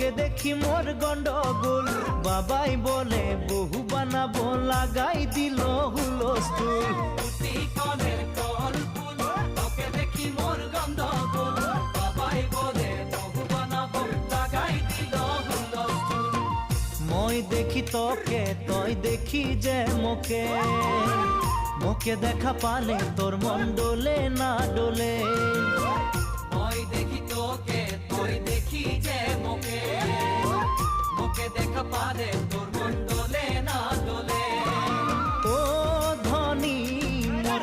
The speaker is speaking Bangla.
তোকে দেখি মোর গন্ডগোল, বাবাই বলে বহু বানাবো, লাগাই দিল হুলস্থুল। তোকে দেখি মোর গন্ডগোল, বাবাই বলে বহু বানাবো, লাগাই দিল হুলস্থুল। মই দেখি তোকে, তই দেখি যে মোকে, মোকে দেখা পালে তোর মন ডোলে না ডোলে। মই দেখি তোকে, তুই দেখি যে মোকে, মোকে দেখা পালে তোর মন ডোলে না ডোলে। ও ধনী মোর